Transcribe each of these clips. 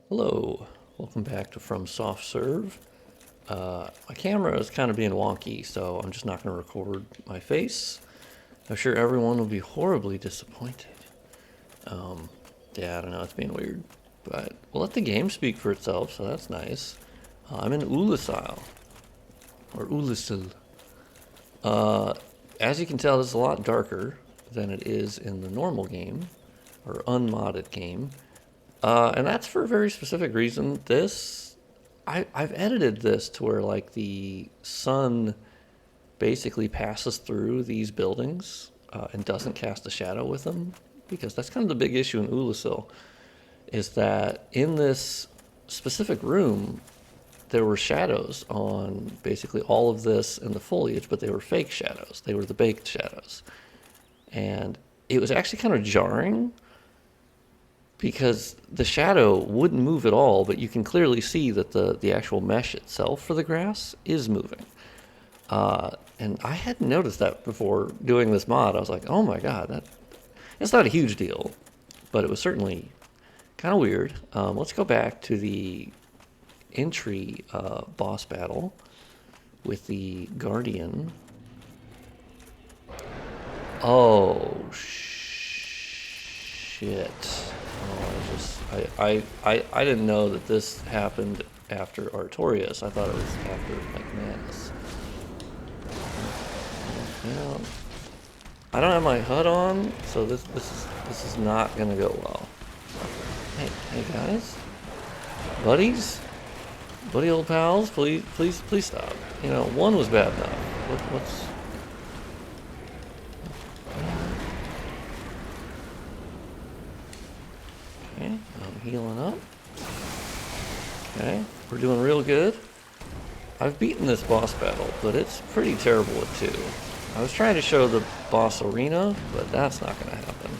Hello, welcome back to From Soft Serve. My camera is kind of being wonky, so I'm just not going to record my face. I'm sure everyone will be horribly disappointed. Yeah, I don't know, it's being weird. But we'll let the game speak for itself, so that's nice. I'm in Oolacile, or Oolacile. As you can tell, this is a lot darker than it is in the normal game, or unmodded game. And that's for a very specific reason. I've edited this to where like the sun basically passes through these buildings and doesn't cast a shadow with them, because that's kind of the big issue in Oolacile, is that in this specific room there were shadows on basically all of this and the foliage, but they were fake shadows. They were the baked shadows, and it was actually kind of jarring because the shadow wouldn't move at all, but you can clearly see that the actual mesh itself for the grass is moving. And I hadn't noticed that before doing this mod. I was like, oh my god, it's not a huge deal, but it was certainly kind of weird. Let's go back to the entry boss battle with the Guardian. Oh, shit. I didn't know that this happened after Artorias. I thought it was after like Manus. Yeah. I don't have my HUD on, so this is not gonna go well. Hey guys, buddies, buddy old pals, please stop. You know, one was bad enough. What's okay? I'm healing up. Okay, we're doing real good. I've beaten this boss battle, but it's pretty terrible at 2. I was trying to show the boss arena, but that's not going to happen.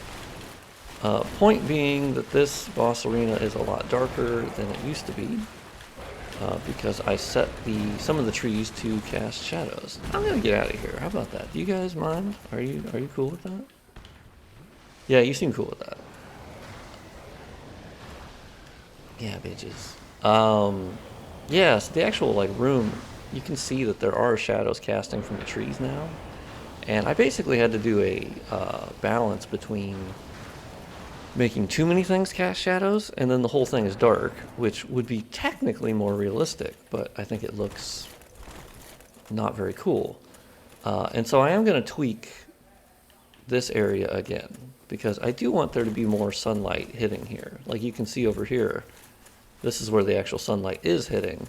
Point being that this boss arena is a lot darker than it used to be, because I set some of the trees to cast shadows. I'm going to get out of here. How about that? Do you guys mind? Are you cool with that? Yeah, you seem cool with that. Yeah, bitches. Yeah, so the actual like room, you can see that there are shadows casting from the trees now, and I basically had to do a balance between making too many things cast shadows and then the whole thing is dark, which would be technically more realistic, but I think it looks not very cool. And so I am going to tweak this area again, because I do want there to be more sunlight hitting here. Like you can see over here, this is where the actual sunlight is hitting.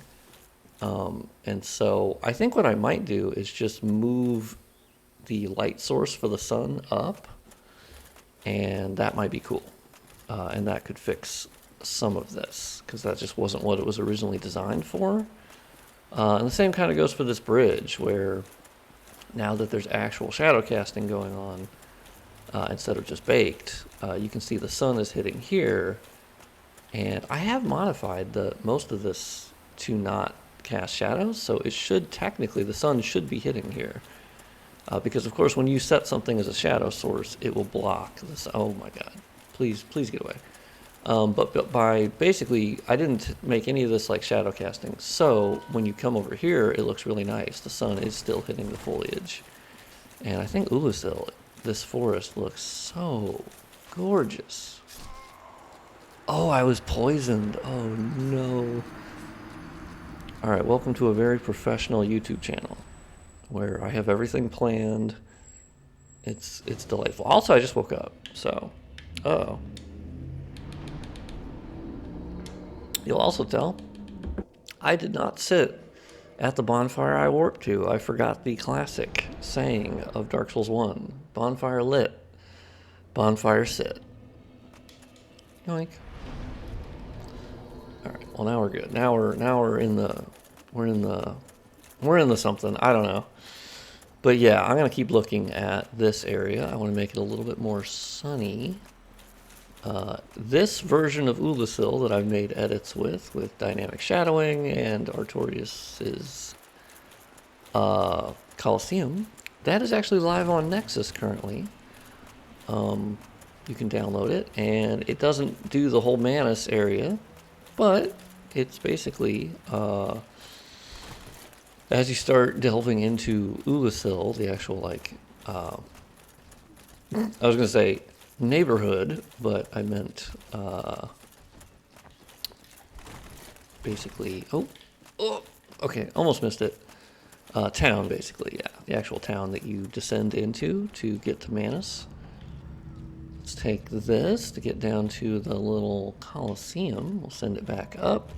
And so I think what I might do is just move the light source for the sun up, and that might be cool. And that could fix some of this, because that just wasn't what it was originally designed for. And the same kind of goes for this bridge, where now that there's actual shadow casting going on, instead of just baked, you can see the sun is hitting here. And I have modified most of this to not cast shadows, so it should technically, the sun should be hitting here. Because of course when you set something as a shadow source, it will block this. Oh my god. Please get away. But by basically, I didn't make any of this like shadow casting, so when you come over here, it looks really nice. The sun is still hitting the foliage. And I think Oolacile, this forest looks so gorgeous. Oh, I was poisoned. Oh no. Alright, welcome to a very professional YouTube channel where I have everything planned. It's delightful. Also, I just woke up, so uh-oh. You'll also tell I did not sit at the bonfire I warped to. I forgot the classic saying of Dark Souls 1. Bonfire lit, bonfire sit. Yoink. Alright, well now we're good. Now we're in the something. I don't know. But yeah, I'm gonna keep looking at this area. I want to make it a little bit more sunny. This version of Oolacile that I've made edits with dynamic shadowing and Artorias' Coliseum, that is actually live on Nexus currently. You can download it, and it doesn't do the whole Manus area, but it's basically, as you start delving into Oolacile, the actual, like, I was going to say neighborhood, but I meant basically, oh, okay, almost missed it. Town, basically, yeah. The actual town that you descend into to get to Manus. Let's take this to get down to the little Colosseum. We'll send it back up,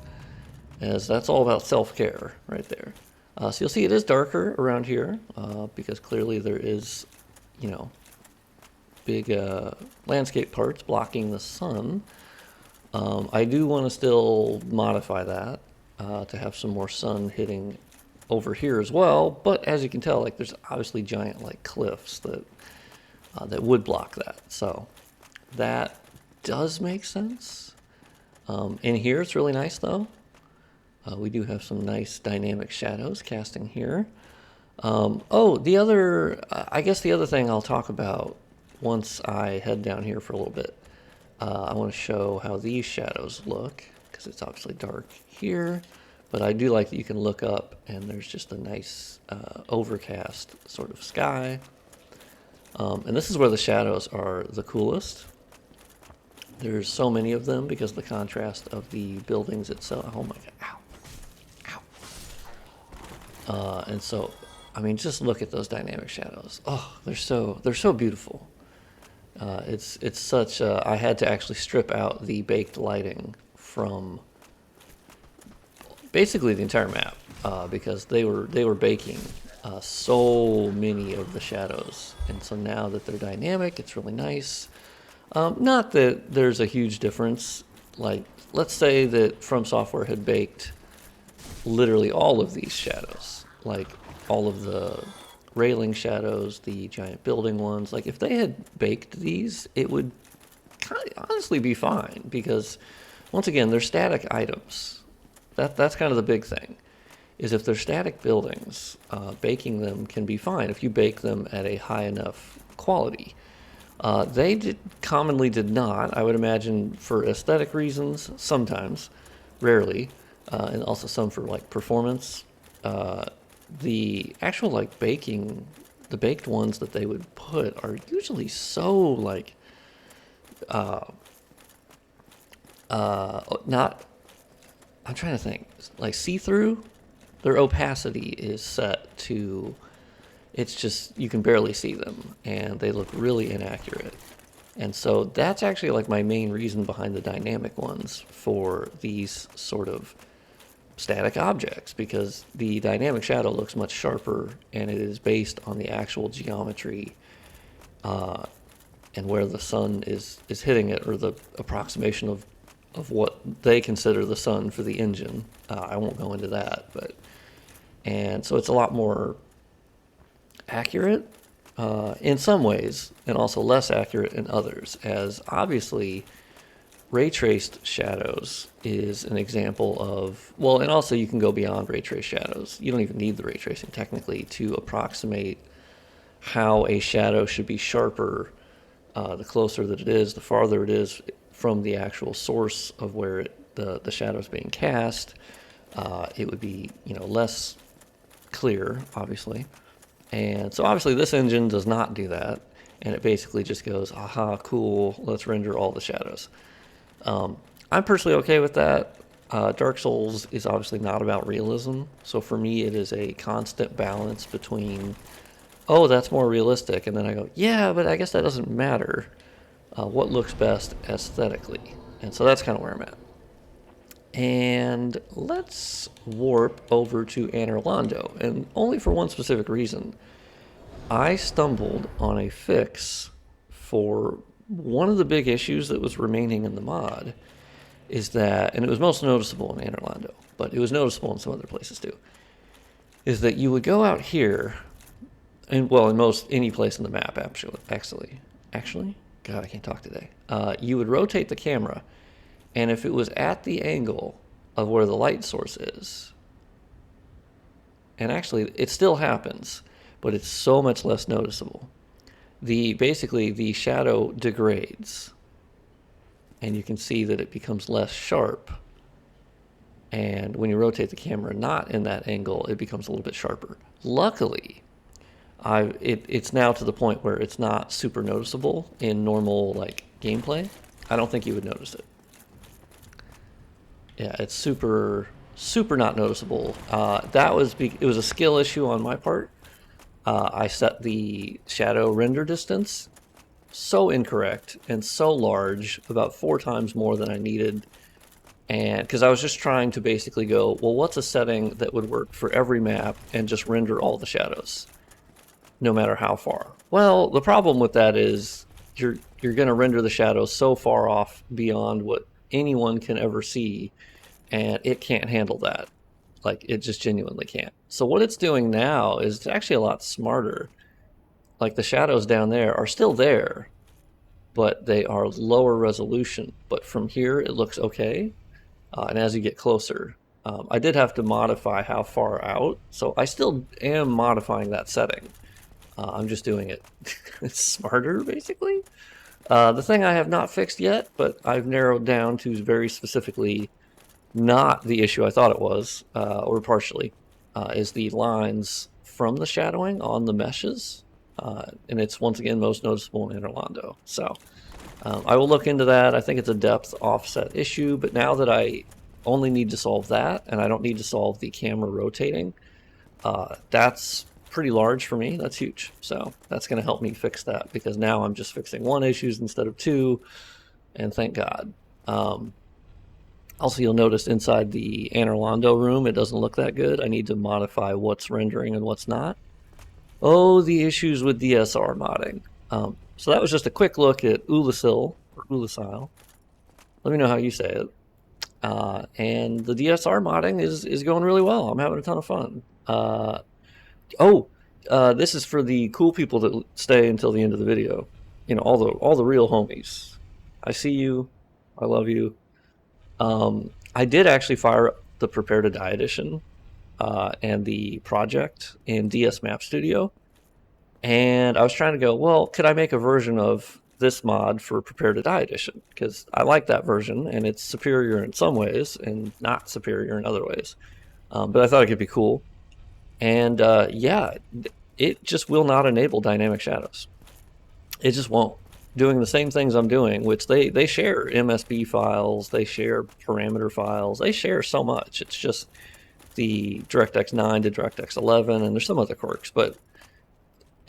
as that's all about self-care right there. So you'll see it is darker around here, because clearly there is, you know, big landscape parts blocking the sun. I do want to still modify that to have some more sun hitting over here as well, but as you can tell, like, there's obviously giant, like, cliffs that that would block that. So that does make sense. In here, it's really nice though. We do have some nice dynamic shadows casting here. Oh, the other, I guess the other thing I'll talk about once I head down here for a little bit. I want to show how these shadows look, because it's obviously dark here, but I do like that you can look up and there's just a nice overcast sort of sky. And this is where the shadows are the coolest. There's so many of them because of the contrast of the buildings itself. Oh my god, ow, ow. And so, I mean, just look at those dynamic shadows. Oh, they're so beautiful. It's such I had to actually strip out the baked lighting from basically the entire map because they were baking so many of the shadows, and so now that they're dynamic, it's really nice. Not that there's a huge difference. Like, let's say that From Software had baked literally all of these shadows, like all of the railing shadows, the giant building ones. Like, if they had baked these, it would kind of honestly be fine, because once again, they're static items. That's kind of the big thing, is if they're static buildings, baking them can be fine if you bake them at a high enough quality. They commonly did not, I would imagine, for aesthetic reasons, sometimes, rarely, and also some for, like, performance. The actual, like, baking, the baked ones that they would put are usually so, like, not, I'm trying to think, like, see-through. Their opacity is set to, it's just, you can barely see them, and they look really inaccurate. And so that's actually, like, my main reason behind the dynamic ones for these sort of static objects, because the dynamic shadow looks much sharper, and it is based on the actual geometry and where the sun is hitting it, or the approximation of what they consider the sun for the engine. I won't go into that, but, and so it's a lot more accurate in some ways, and also less accurate in others, as obviously ray traced shadows is an example of, well, and also you can go beyond ray traced shadows. You don't even need the ray tracing technically to approximate how a shadow should be sharper. The closer that it is, the farther it is from the actual source of where the shadow is being cast. It would be, you know, less clear, obviously. And so obviously this engine does not do that, and it basically just goes, aha, cool, let's render all the shadows. I'm personally okay with that. Dark Souls is obviously not about realism, so for me it is a constant balance between, oh, that's more realistic, and then I go, yeah, but I guess that doesn't matter. What looks best aesthetically? And so that's kind of where I'm at. And let's warp over to Anor Londo, and only for one specific reason. I stumbled on a fix for one of the big issues that was remaining in the mod, is that, and it was most noticeable in Anor Londo, but it was noticeable in some other places too, is that you would go out here, and well, in most any place in the map, actually, God, I can't talk today. You would rotate the camera, and if it was at the angle of where the light source is, and actually it still happens, but it's so much less noticeable. Basically the shadow degrades, and you can see that it becomes less sharp And when you rotate the camera not in that angle, it becomes a little bit sharper. Luckily, it's now to the point where it's not super noticeable in normal like gameplay. I don't think you would notice it. Yeah, it's super not noticeable. It was a skill issue on my part. I set the shadow render distance so incorrect and so large, about 4 times more than I needed. And because I was just trying to basically go, well, what's a setting that would work for every map and just render all the shadows, no matter how far? Well, the problem with that is you're going to render the shadows so far off beyond what anyone can ever see, and it can't handle that. Like, it just genuinely can't. So what it's doing now is it's actually a lot smarter. Like, the shadows down there are still there, but they are lower resolution. But from here, it looks okay. And as you get closer, I did have to modify how far out. So I still am modifying that setting. I'm just doing it smarter, basically. The thing I have not fixed yet, but I've narrowed down to very specifically not the issue I thought it was, or partially, is the lines from the shadowing on the meshes. And it's once again most noticeable in Anor Londo. So I will look into that. I think it's a depth offset issue, but now that I only need to solve that and I don't need to solve the camera rotating, that's pretty large for me. That's huge. So that's going to help me fix that, because now I'm just fixing 1 issues instead of 2, and thank God. Also, you'll notice inside the Anor Londo room, it doesn't look that good. I need to modify what's rendering and what's not. Oh, the issues with DSR modding. So that was just a quick look at Oolacile, or Oolacile. Let me know how you say it. And the DSR modding is going really well. I'm having a ton of fun. This is for the cool people that stay until the end of the video. You know, all the real homies. I see you. I love you. I did actually fire up the Prepare to Die edition and the project in DS Map Studio. And I was trying to go, well, could I make a version of this mod for Prepare to Die edition? Because I like that version, and it's superior in some ways and not superior in other ways. But I thought it could be cool. And yeah, it just will not enable dynamic shadows. It just won't. Doing the same things I'm doing, which they share MSB files, they share parameter files, they share so much. It's just the DirectX 9 to DirectX 11, and there's some other quirks, but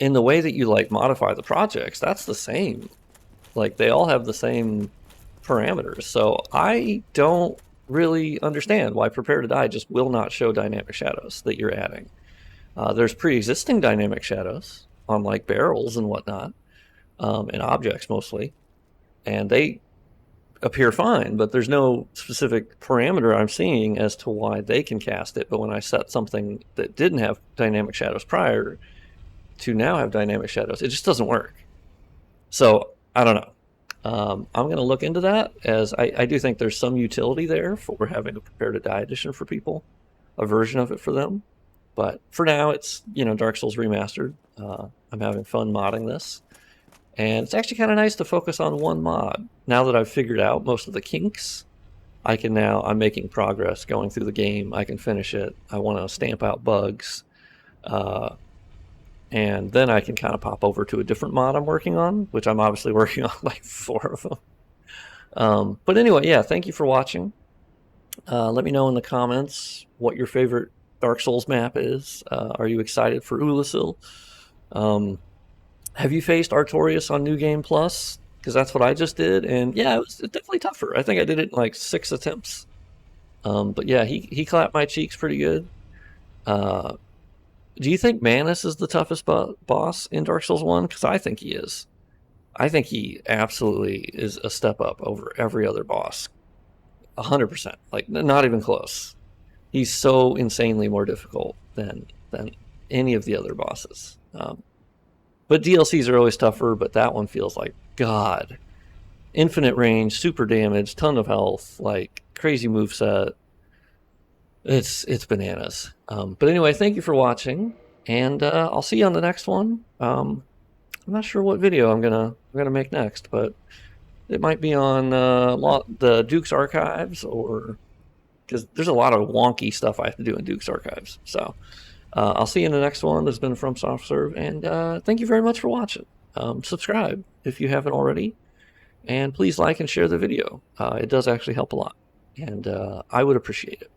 in the way that you like modify the projects, that's the same. Like, they all have the same parameters. So I don't really understand why Prepare to Die just will not show dynamic shadows that you're adding. There's pre-existing dynamic shadows on like barrels and whatnot, and objects mostly, and they appear fine, but there's no specific parameter I'm seeing as to why they can cast it. But when I set something that didn't have dynamic shadows prior to now have dynamic shadows, it just doesn't work. So I don't know. I'm going to look into that, as I do think there's some utility there for having a Prepare to Die edition for people, a version of it for them. But for now, it's, you know, Dark Souls Remastered. I'm having fun modding this. And it's actually kind of nice to focus on one mod. Now that I've figured out most of the kinks, I'm making progress going through the game. I can finish it. I want to stamp out bugs. And then I can kind of pop over to a different mod I'm working on, which I'm obviously working on like 4 of them. But anyway, yeah, thank you for watching. Let me know in the comments what your favorite Dark Souls map is. Are you excited for Oolacile? Have you faced Artorias on New Game Plus? Because that's what I just did, and yeah, it was definitely tougher. I think I did it in like 6 attempts. But yeah, he clapped my cheeks pretty good. Do you think Manus is the toughest boss in Dark Souls 1? Because I think he is. I think he absolutely is a step up over every other boss. 100%. Like, not even close. He's so insanely more difficult than any of the other bosses. But DLCs are always tougher, but that one feels like God. Infinite range, super damage, ton of health, like crazy moveset. It's bananas. But anyway, thank you for watching, and I'll see you on the next one. I'm not sure what video I'm gonna make next, but it might be on the Duke's Archives, or because there's a lot of wonky stuff I have to do in Duke's Archives. So I'll see you in the next one. This has been From Soft Serve, and thank you very much for watching. Subscribe if you haven't already, and please like and share the video. It does actually help a lot, and I would appreciate it.